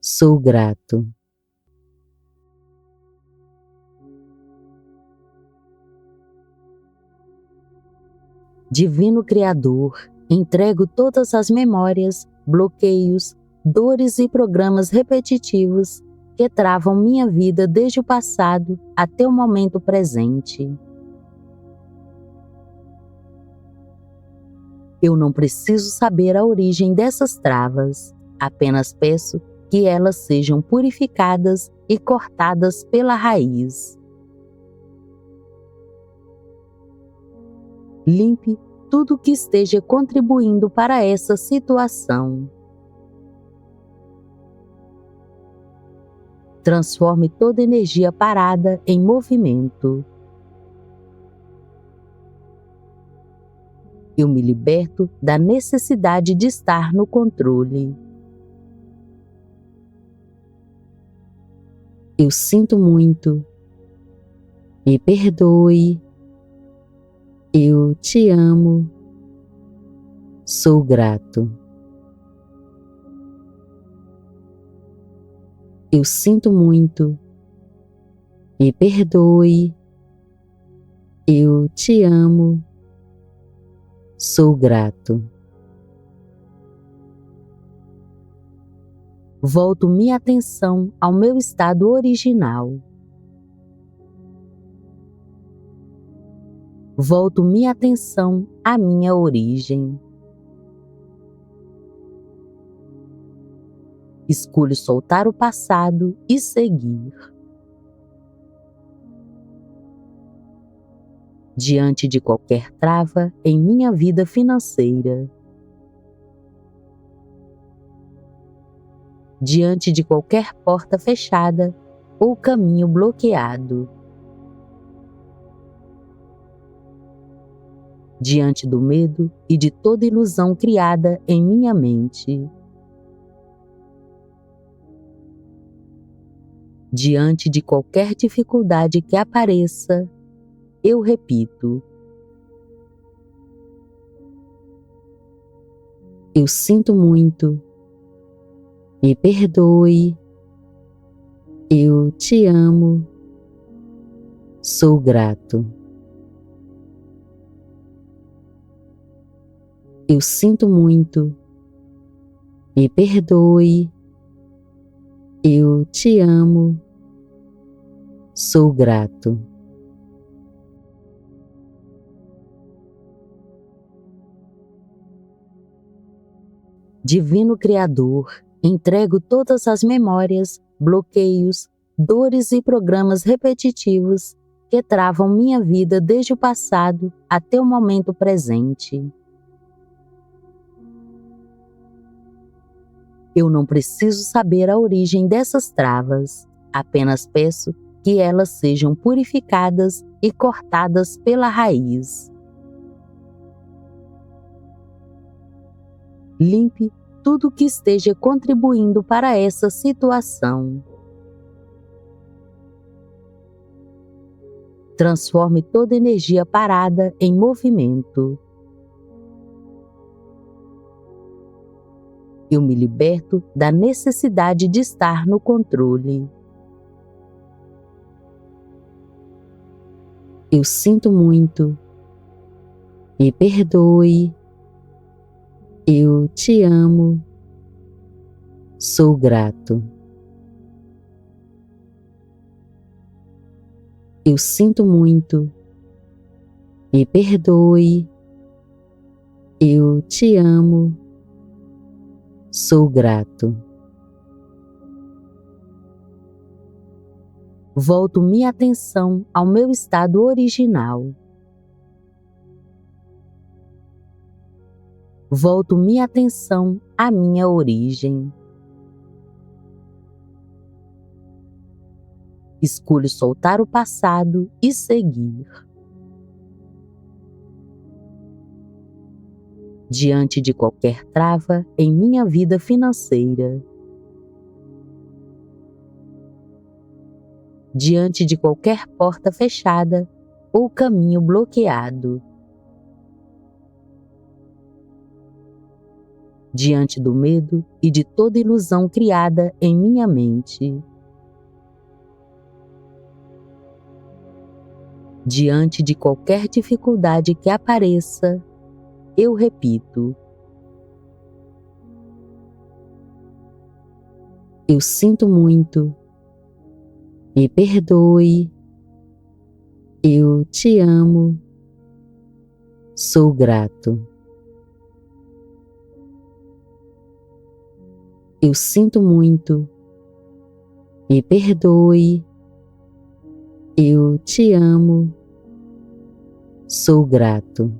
Sou grato. Divino Criador, entrego todas as memórias, bloqueios, dores e programas repetitivos que travam minha vida desde o passado até o momento presente. Eu não preciso saber a origem dessas travas, apenas peço que elas sejam purificadas e cortadas pela raiz. Limpe tudo que esteja contribuindo para essa situação. Transforme toda energia parada em movimento. Eu me liberto da necessidade de estar no controle. Eu sinto muito. Me perdoe. Eu te amo. Sou grato. Eu sinto muito. Me perdoe. Eu te amo. Sou grato. Volto minha atenção ao meu estado original. Volto minha atenção à minha origem. Escolho soltar o passado e seguir. Diante de qualquer trava em minha vida financeira. Diante de qualquer porta fechada ou caminho bloqueado. Diante do medo e de toda ilusão criada em minha mente. Diante de qualquer dificuldade que apareça, Eu repito. Eu sinto muito. Me perdoe. Eu te amo. Sou grato. Eu sinto muito. Me perdoe. Eu te amo. Sou grato. Divino Criador, entrego todas as memórias, bloqueios, dores e programas repetitivos que travam minha vida desde o passado até o momento presente. Eu não preciso saber a origem dessas travas, apenas peço que elas sejam purificadas e cortadas pela raiz. Limpe tudo que esteja contribuindo para essa situação. Transforme toda energia parada em movimento. Eu me liberto da necessidade de estar no controle. Eu sinto muito. Me perdoe. Eu te amo. Sou grato. Eu sinto muito. Me perdoe. Eu te amo. Sou grato. Volto minha atenção ao meu estado original. Volto minha atenção à minha origem. Escolho soltar o passado e seguir. Diante de qualquer trava em minha vida financeira. Diante de qualquer porta fechada ou caminho bloqueado. Diante do medo e de toda ilusão criada em minha mente. Diante de qualquer dificuldade que apareça, eu repito. Eu sinto muito. Me perdoe. Eu te amo. Sou grato. Eu sinto muito. Me perdoe. Eu te amo. Sou grato.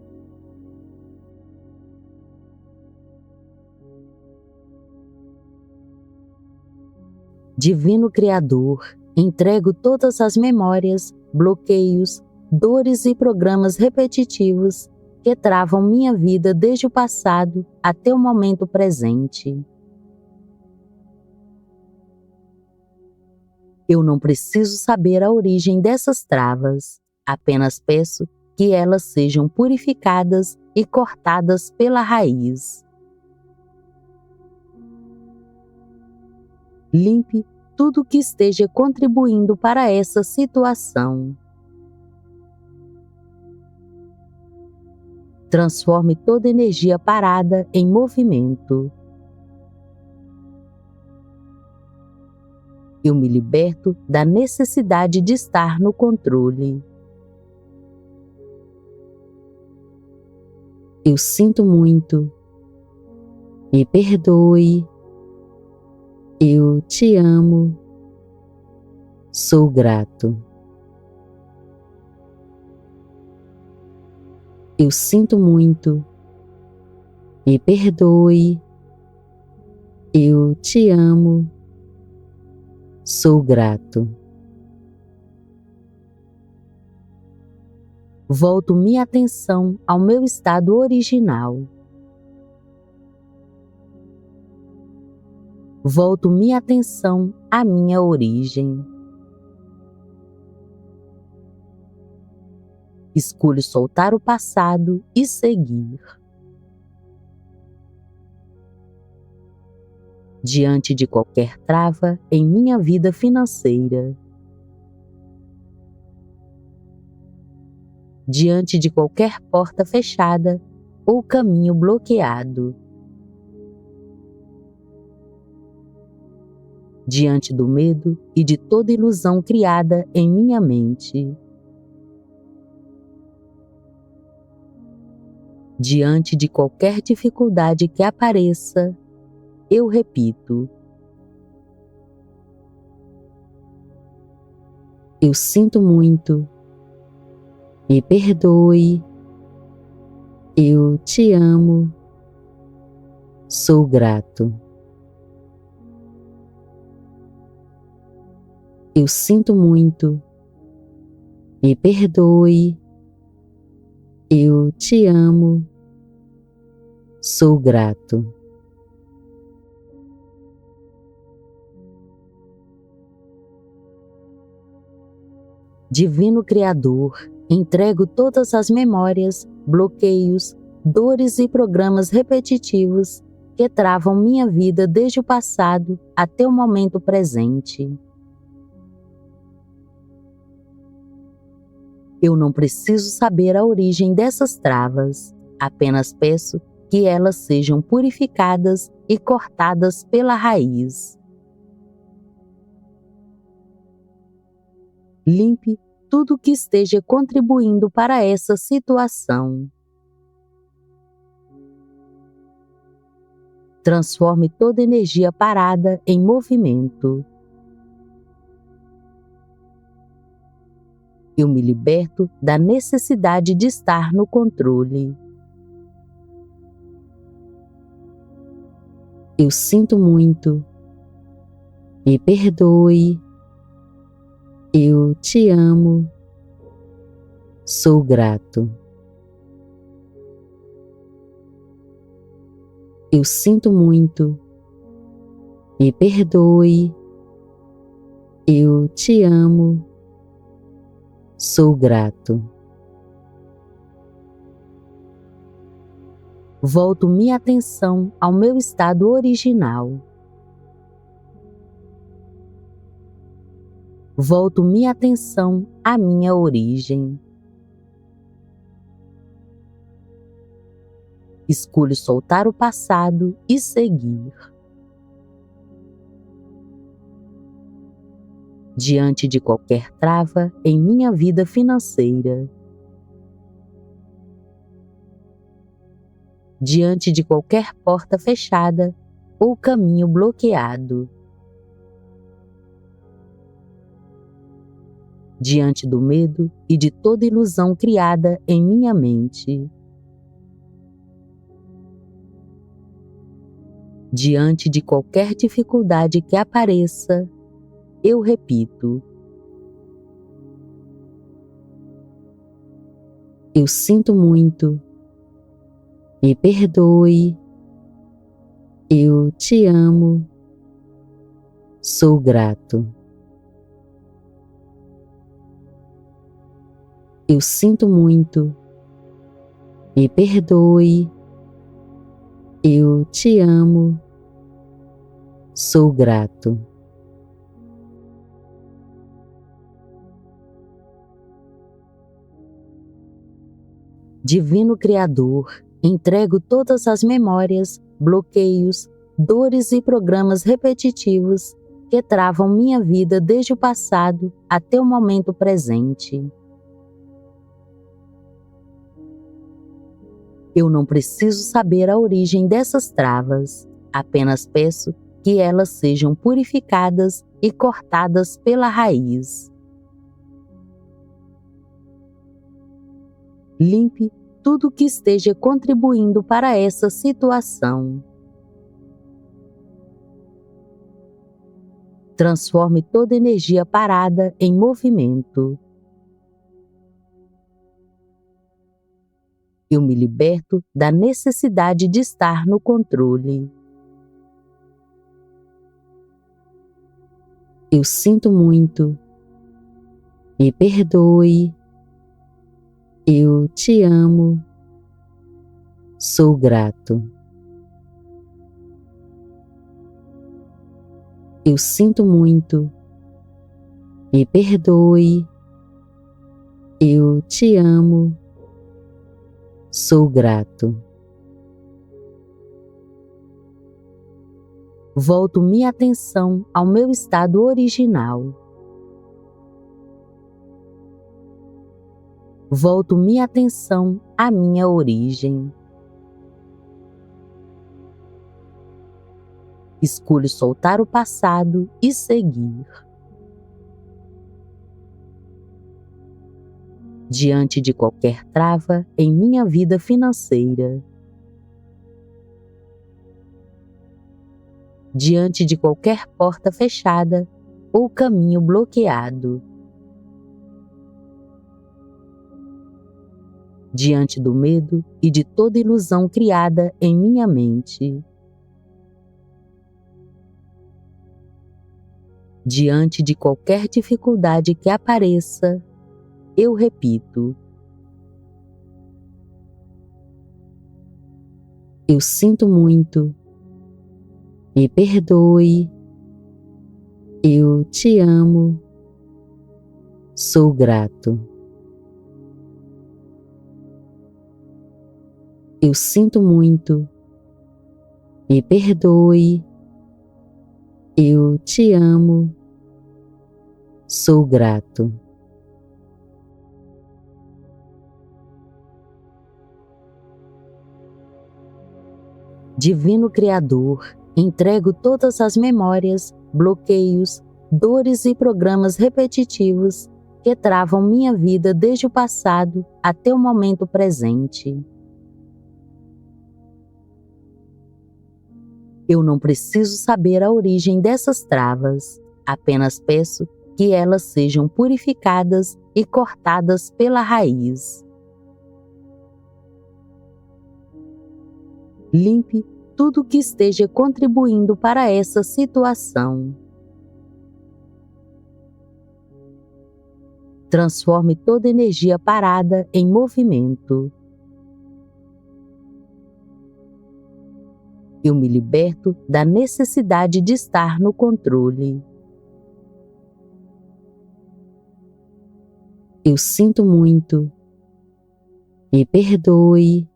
Divino Criador, entrego todas as memórias, bloqueios, dores e programas repetitivos que travam minha vida desde o passado até o momento presente. Eu não preciso saber a origem dessas travas, apenas peço que elas sejam purificadas e cortadas pela raiz. Limpe tudo que esteja contribuindo para essa situação. Transforme toda energia parada em movimento. Eu me liberto da necessidade de estar no controle. Eu sinto muito. Me perdoe. Eu te amo. Sou grato. Eu sinto muito. Me perdoe. Eu te amo. Sou grato. Volto minha atenção ao meu estado original. Volto minha atenção à minha origem. Escolho soltar o passado e seguir. Diante de qualquer trava em minha vida financeira. Diante de qualquer porta fechada ou caminho bloqueado. Diante do medo e de toda ilusão criada em minha mente. Diante de qualquer dificuldade que apareça, eu repito: eu sinto muito, me perdoe, eu te amo, sou grato. Eu sinto muito, me perdoe, eu te amo, sou grato. Divino Criador, entrego todas as memórias, bloqueios, dores e programas repetitivos que travam minha vida desde o passado até o momento presente. Eu não preciso saber a origem dessas travas, apenas peço que elas sejam purificadas e cortadas pela raiz. Limpe tudo que esteja contribuindo para essa situação. Transforme toda energia parada em movimento. Eu me liberto da necessidade de estar no controle. Eu sinto muito, me perdoe, eu te amo, sou grato. Eu sinto muito, me perdoe, eu te amo, sou grato. Volto minha atenção ao meu estado original. Volto minha atenção à minha origem. Escolho soltar o passado e seguir. Diante de qualquer trava em minha vida financeira. Diante de qualquer porta fechada ou caminho bloqueado. Diante do medo e de toda ilusão criada em minha mente. Diante de qualquer dificuldade que apareça, eu repito: eu sinto muito, me perdoe, eu te amo, sou grato. Eu sinto muito, me perdoe, eu te amo, sou grato. Divino Criador, entrego todas as memórias, bloqueios, dores e programas repetitivos que travam minha vida desde o passado até o momento presente. Eu não preciso saber a origem dessas travas, apenas peço que elas sejam purificadas e cortadas pela raiz. Limpe tudo que esteja contribuindo para essa situação. Transforme toda energia parada em movimento. Eu me liberto da necessidade de estar no controle. Eu sinto muito, me perdoe, Eu te amo, sou grato. Eu sinto muito, me perdoe. Eu te amo, sou grato. Volto minha atenção ao meu estado original. Volto minha atenção à minha origem. Escolho soltar o passado e seguir. Diante de qualquer trava em minha vida financeira. Diante de qualquer porta fechada ou caminho bloqueado. Diante do medo e de toda ilusão criada em minha mente. Diante de qualquer dificuldade que apareça, eu repito: eu sinto muito, me perdoe, eu te amo, sou grato. Eu sinto muito, me perdoe, eu te amo, sou grato. Divino Criador, entrego todas as memórias, bloqueios, dores e programas repetitivos que travam minha vida desde o passado até o momento presente. Eu não preciso saber a origem dessas travas, apenas peço que elas sejam purificadas e cortadas pela raiz. Limpe tudo que esteja contribuindo para essa situação. Transforme toda energia parada em movimento. Eu me liberto da necessidade de estar no controle. Eu sinto muito, me perdoe,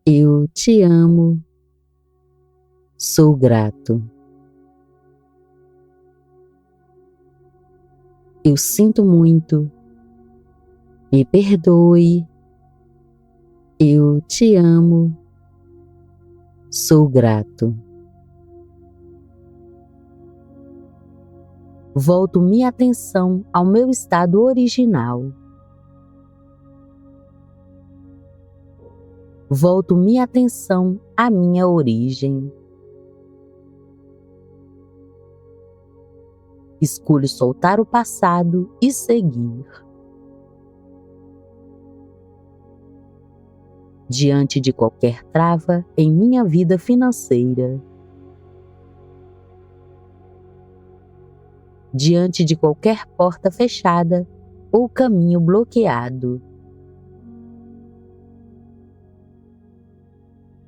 eu te amo, sou grato. Eu sinto muito, me perdoe, eu te amo, sou grato. Volto minha atenção ao meu estado original. Volto minha atenção à minha origem. Escolho soltar o passado e seguir. Diante de qualquer trava em minha vida financeira. Diante de qualquer porta fechada ou caminho bloqueado.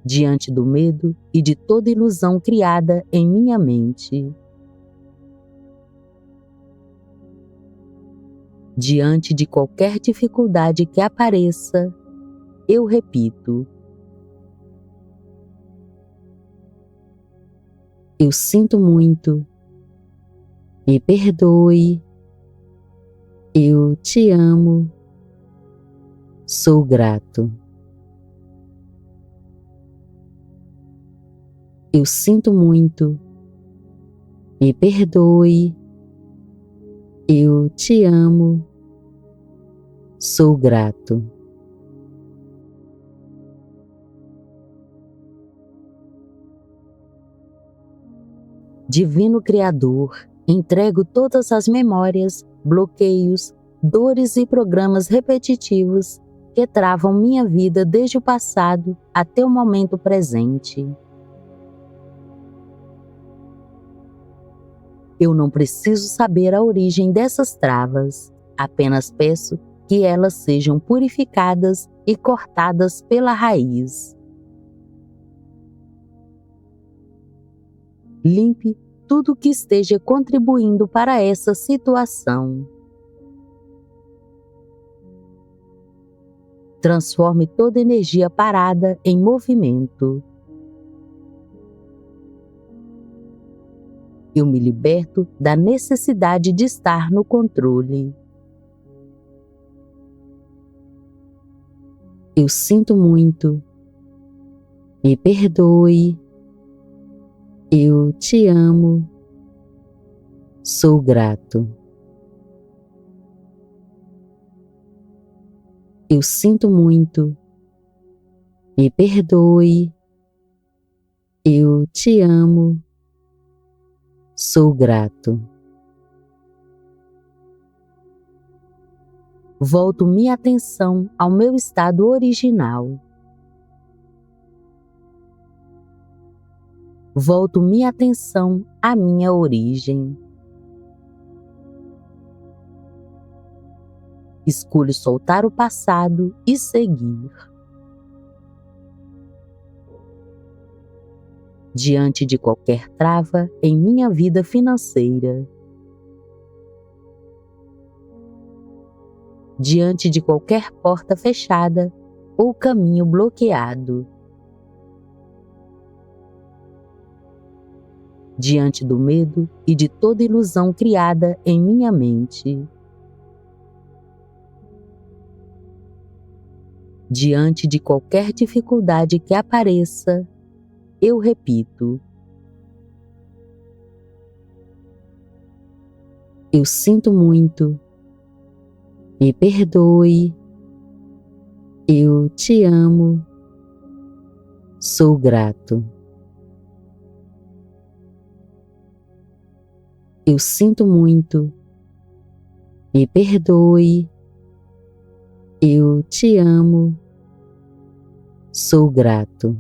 Diante do medo e de toda ilusão criada em minha mente. Diante de qualquer dificuldade que apareça, eu repito: eu sinto muito, me perdoe, eu te amo, sou grato. Eu sinto muito, me perdoe, eu te amo, sou grato. Divino Criador, entrego todas as memórias, bloqueios, dores e programas repetitivos que travam minha vida desde o passado até o momento presente. Eu não preciso saber a origem dessas travas, apenas peço que elas sejam purificadas e cortadas pela raiz. Limpe tudo que esteja contribuindo para essa situação. Transforme toda energia parada em movimento. Eu me liberto da necessidade de estar no controle. Eu sinto muito. Me perdoe. Eu te amo. Sou grato. Eu sinto muito. Me perdoe. Eu te amo. Sou grato. Volto minha atenção ao meu estado original. Volto minha atenção à minha origem. Escolho soltar o passado e seguir. Diante de qualquer trava em minha vida financeira. Diante de qualquer porta fechada ou caminho bloqueado. Diante do medo e de toda ilusão criada em minha mente. Diante de qualquer dificuldade que apareça, eu repito: eu sinto muito. Me perdoe. Eu te amo. Sou grato. Eu sinto muito. Me perdoe. Eu te amo. Sou grato.